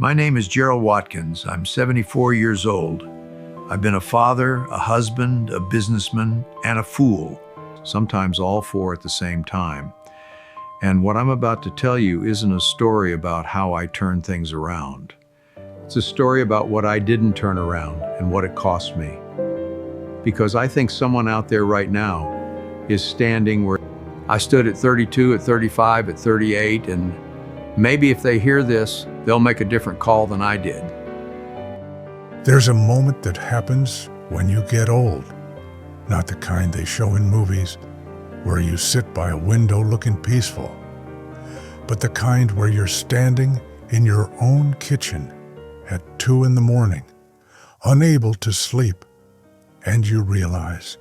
My name is Gerald Watkins. I'm 74 years old. I've been a father, a husband, a businessman, and a fool, sometimes all four at the same time. And what I'm about to tell you isn't a story about how I turned things around. It's a story about what I didn't turn around and what it cost me. Because I think someone out there right now is standing where I stood at 32, at 35, at 38, and maybe if they hear this, they'll make a different call than I did. There's a moment that happens when you get old, not the kind they show in movies, where you sit by a window looking peaceful, but the kind where you're standing in your own kitchen at 2 a.m, unable to sleep, and you realize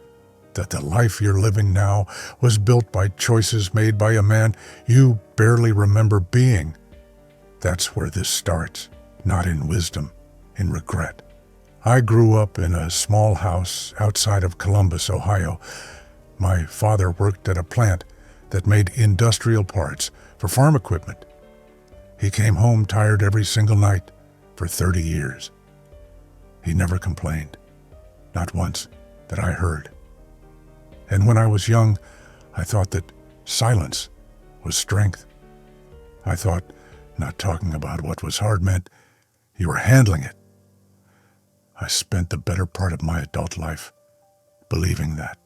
that the life you're living now was built by choices made by a man you barely remember being. That's where this starts, not in wisdom, in regret. I grew up in a small house outside of Columbus, Ohio. My father worked at a plant that made industrial parts for farm equipment. He came home tired every single night for 30 years. He never complained, not once that I heard. And when I was young, I thought that silence was strength. I thought not talking about what was hard meant you were handling it. I spent the better part of my adult life believing that.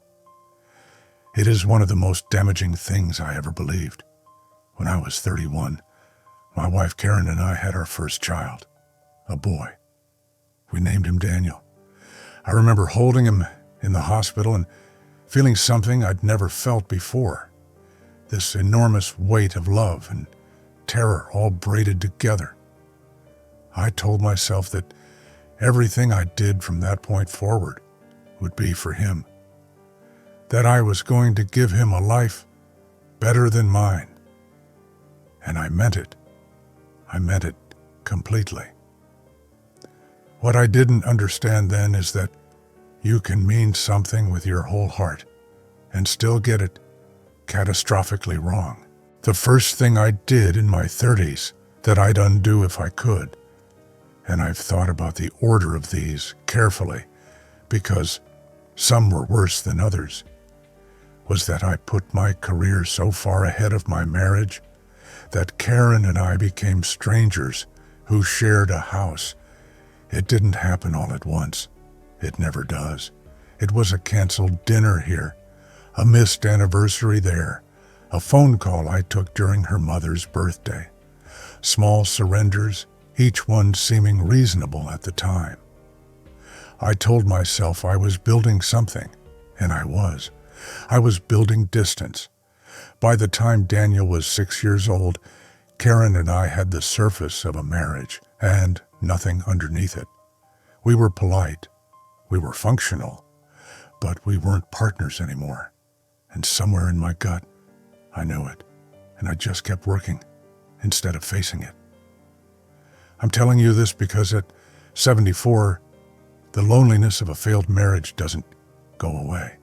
It is one of the most damaging things I ever believed. When I was 31, my wife Karen and I had our first child, a boy. We named him Daniel. I remember holding him in the hospital and feeling something I'd never felt before. This enormous weight of love and terror all braided together. I told myself that everything I did from that point forward would be for him. That I was going to give him a life better than mine. And I meant it. I meant it completely. What I didn't understand then is that you can mean something with your whole heart and still get it catastrophically wrong. The first thing I did in my 30s that I'd undo if I could, and I've thought about the order of these carefully because some were worse than others, was that I put my career so far ahead of my marriage that Karen and I became strangers who shared a house. It didn't happen all at once. It never does. It was a canceled dinner here, a missed anniversary there, a phone call I took during her mother's birthday. Small surrenders, each one seeming reasonable at the time. I told myself I was building something, and I was. I was building distance. By the time Daniel was 6 years old, Karen and I had the surface of a marriage and nothing underneath it. We were polite. We were functional, but we weren't partners anymore. And somewhere in my gut, I knew it, and I just kept working instead of facing it. I'm telling you this because at 74, the loneliness of a failed marriage doesn't go away.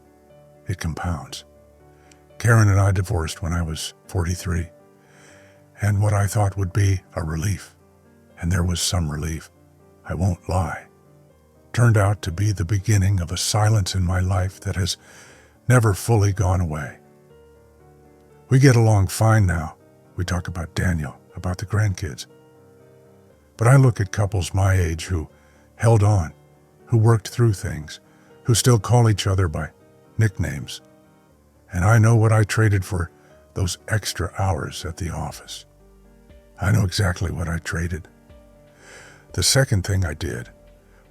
It compounds. Karen and I divorced when I was 43, and what I thought would be a relief, and there was some relief, I won't lie, turned out to be the beginning of a silence in my life that has never fully gone away. We get along fine now. We talk about Daniel, about the grandkids. But I look at couples my age who held on, who worked through things, who still call each other by nicknames. And I know what I traded for those extra hours at the office. I know exactly what I traded. The second thing I did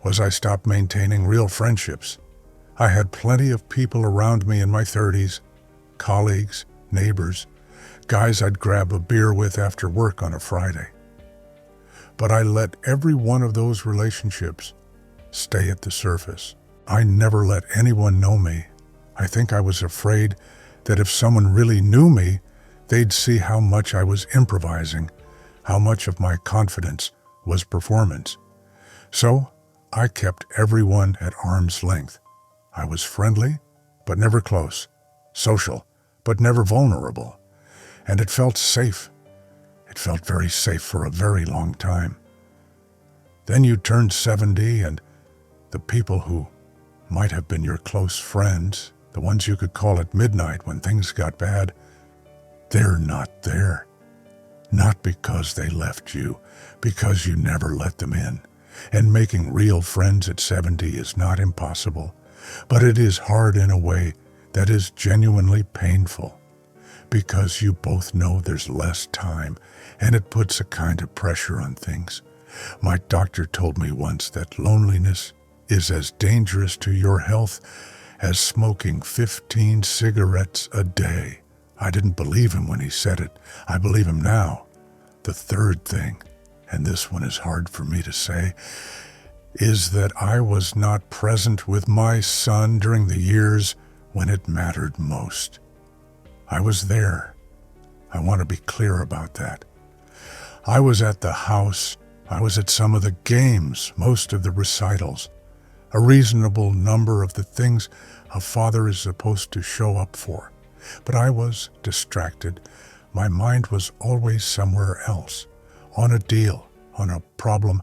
was I stopped maintaining real friendships. I had plenty of people around me in my 30s, colleagues, neighbors, guys I'd grab a beer with after work on a Friday. But I let every one of those relationships stay at the surface. I never let anyone know me. I think I was afraid that if someone really knew me, they'd see how much I was improvising, how much of my confidence was performance. So I kept everyone at arm's length. I was friendly, but never close, social, but never vulnerable, and it felt safe. It felt very safe for a very long time. Then you turned 70, and the people who might have been your close friends, the ones you could call at midnight when things got bad, they're not there. Not because they left you, because you never let them in. And making real friends at 70 is not impossible, but it is hard in a way that is genuinely painful, because you both know there's less time, and it puts a kind of pressure on things. My doctor told me once that loneliness is as dangerous to your health as smoking 15 cigarettes a day. I didn't believe him when he said it. I believe him now. The third thing, and this one is hard for me to say, is that I was not present with my son during the years when it mattered most. I was there. I want to be clear about that. I was at the house. I was at some of the games, most of the recitals, a reasonable number of the things a father is supposed to show up for. But I was distracted. My mind was always somewhere else, on a deal, on a problem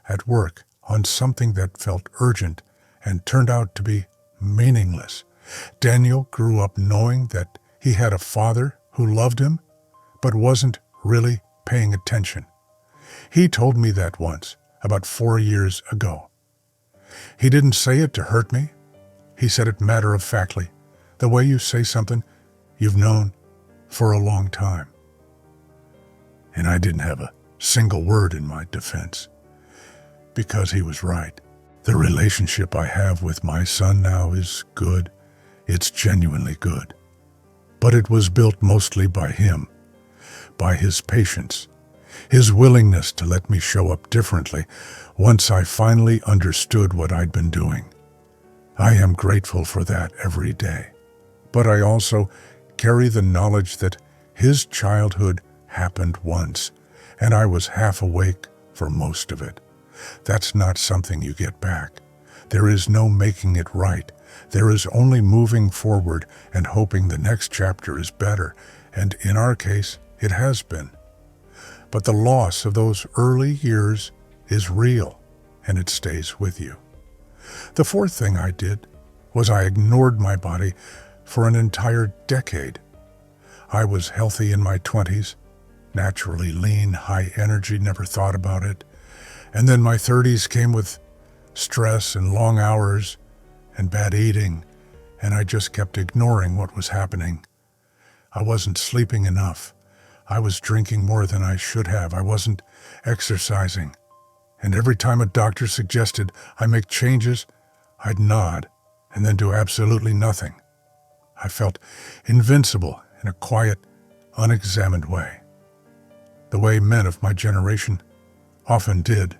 at work, on something that felt urgent and turned out to be meaningless. Daniel grew up knowing that he had a father who loved him, but wasn't really paying attention. He told me that once, about 4 years ago. He didn't say it to hurt me. He said it matter-of-factly, the way you say something you've known for a long time. And I didn't have a single word in my defense, because he was right. The relationship I have with my son now is good. It's genuinely good. But it was built mostly by him, by his patience, his willingness to let me show up differently once I finally understood what I'd been doing. I am grateful for that every day. But I also carry the knowledge that his childhood happened once, and I was half awake for most of it. That's not something you get back. There is no making it right. There is only moving forward and hoping the next chapter is better, and in our case, it has been. But the loss of those early years is real, and it stays with you. The fourth thing I did was I ignored my body for an entire decade. I was healthy in my 20s, naturally lean, high energy, never thought about it. And then my 30s came with stress and long hours and bad eating, and I just kept ignoring what was happening. I wasn't sleeping enough. I was drinking more than I should have. I wasn't exercising. And every time a doctor suggested I make changes, I'd nod and then do absolutely nothing. I felt invincible in a quiet, unexamined way. The way men of my generation often did.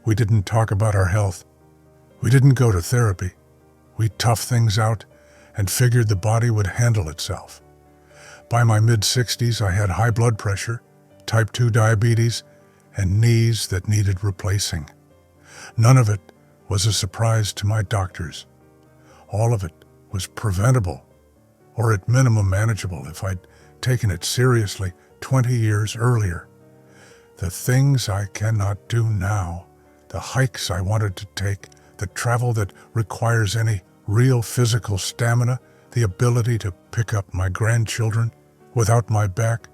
We didn't talk about our health. We didn't go to therapy. We toughed things out and figured the body would handle itself. By my mid-60s, I had high blood pressure, type 2 diabetes, and knees that needed replacing. None of it was a surprise to my doctors. All of it was preventable, or at minimum manageable if I'd taken it seriously 20 years earlier. The things I cannot do now, the hikes I wanted to take, the travel that requires any real physical stamina, the ability to pick up my grandchildren without my back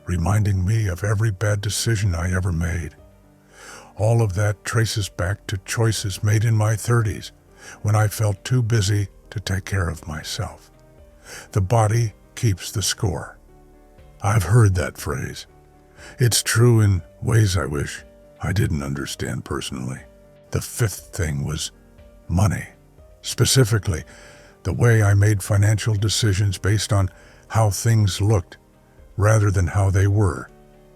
reminding me of every bad decision I ever made. All of that traces back to choices made in my 30s when I felt too busy to take care of myself. The body keeps the score. I've heard that phrase. It's true in ways I wish I didn't understand personally. The fifth thing was money. Specifically, the way I made financial decisions based on how things looked rather than how they were.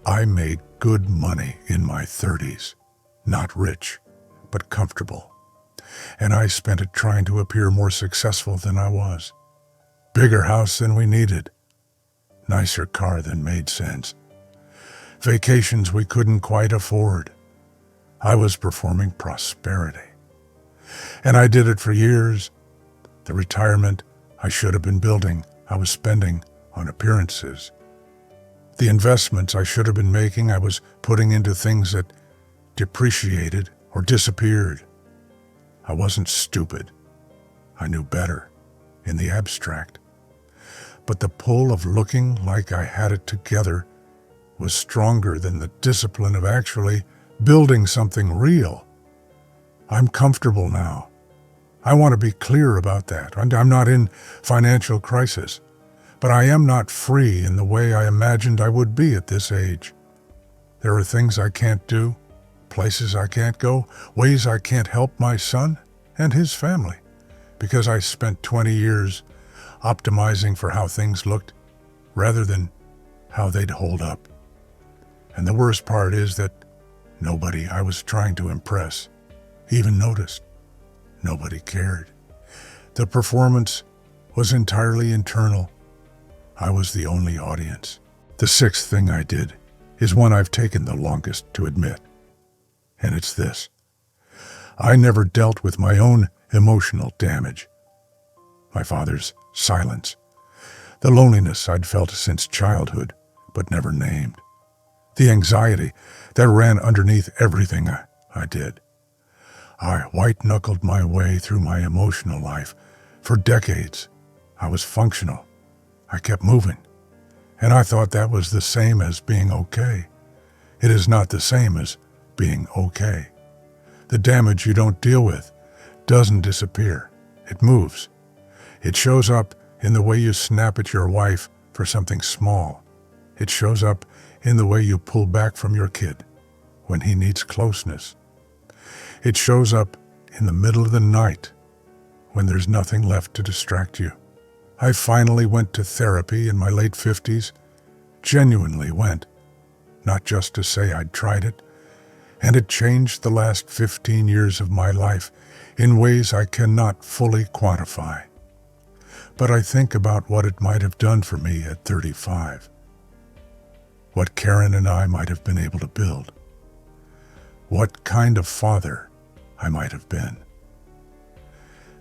I made good money in my 30s. Not rich, but comfortable. And I spent it trying to appear more successful than I was. Bigger house than we needed. Nicer car than made sense. Vacations we couldn't quite afford. I was performing prosperity. And I did it for years. The retirement I should have been building, I was spending on appearances. The investments I should have been making, I was putting into things that depreciated or disappeared. I wasn't stupid. I knew better in the abstract. But the pull of looking like I had it together was stronger than the discipline of actually building something real. I'm comfortable now. I want to be clear about that. I'm not in financial crisis, but I am not free in the way I imagined I would be at this age. There are things I can't do, places I can't go, ways I can't help my son and his family, because I spent 20 years optimizing for how things looked rather than how they'd hold up. And the worst part is that nobody I was trying to impress even noticed. Nobody cared. The performance was entirely internal. I was the only audience. The sixth thing I did is one I've taken the longest to admit, and it's this. I never dealt with my own emotional damage. My father's silence, the loneliness I'd felt since childhood, but never named, the anxiety that ran underneath everything I did. I white-knuckled my way through my emotional life. For decades, I was functional. I kept moving, and I thought that was the same as being okay. It is not the same as being okay. The damage you don't deal with doesn't disappear. It moves. It shows up in the way you snap at your wife for something small. It shows up in the way you pull back from your kid when he needs closeness. It shows up in the middle of the night when there's nothing left to distract you. I finally went to therapy in my late 50s, genuinely went, not just to say I'd tried it, and it changed the last 15 years of my life in ways I cannot fully quantify. But I think about what it might have done for me at 35, what Karen and I might have been able to build, what kind of father I might have been.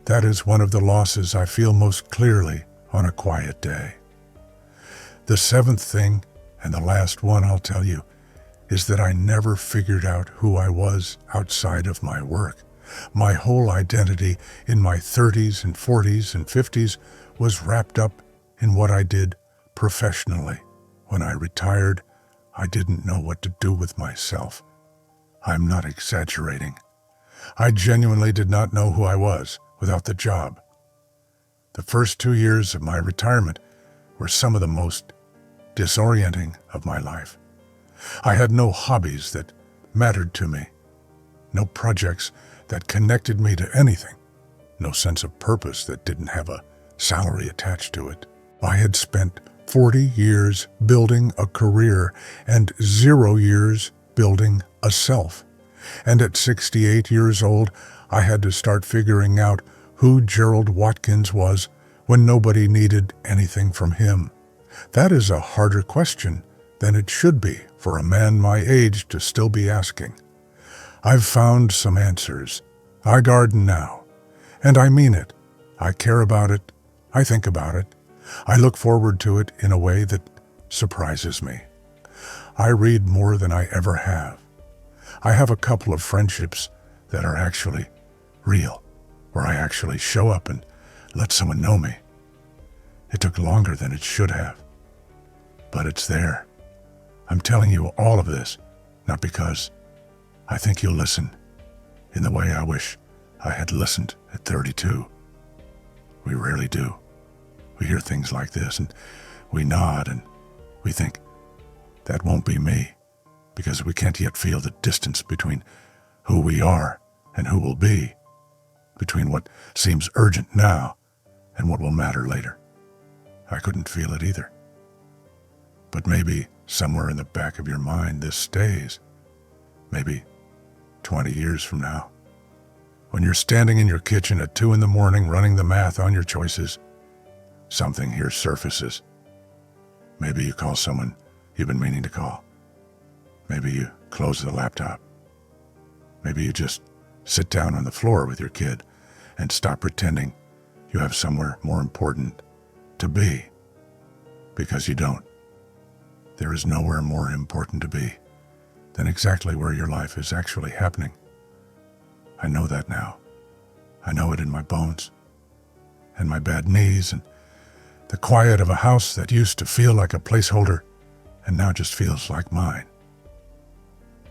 That is one of the losses I feel most clearly on a quiet day. The seventh thing, and the last one I'll tell you, is that I never figured out who I was outside of my work. My whole identity in my 30s and 40s and 50s was wrapped up in what I did professionally. When I retired, I didn't know what to do with myself. I'm not exaggerating. I genuinely did not know who I was without the job. The first 2 years of my retirement were some of the most disorienting of my life. I had no hobbies that mattered to me, no projects that connected me to anything, no sense of purpose that didn't have a salary attached to it. I had spent 40 years building a career and 0 years building a self. And at 68 years old, I had to start figuring out who Gerald Watkins was when nobody needed anything from him. That is a harder question than it should be for a man my age to still be asking. I've found some answers. I garden now, and I mean it. I care about it. I think about it. I look forward to it in a way that surprises me. I read more than I ever have. I have a couple of friendships that are actually real, where I actually show up and let someone know me. It took longer than it should have, but it's there. I'm telling you all of this, not because I think you'll listen in the way I wish I had listened at 32. We rarely do. We hear things like this and we nod and we think, that won't be me, because we can't yet feel the distance between who we are and who we'll be, between what seems urgent now and what will matter later. I couldn't feel it either. But maybe somewhere in the back of your mind this stays. Maybe 20 years from now, when you're standing in your kitchen at 2 a.m. running the math on your choices, something here surfaces. Maybe you call someone you've been meaning to call. Maybe you close the laptop. Maybe you just sit down on the floor with your kid and stop pretending you have somewhere more important to be, because you don't. There is nowhere more important to be than exactly where your life is actually happening I know that now. I know it in my bones, and my bad knees, and the quiet of a house that used to feel like a placeholder and now just feels like mine.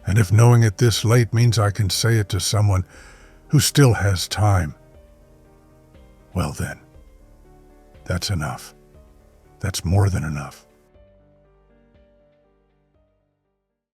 And if knowing it this late means I can say it to someone who still has time, well then, that's enough. That's more than enough.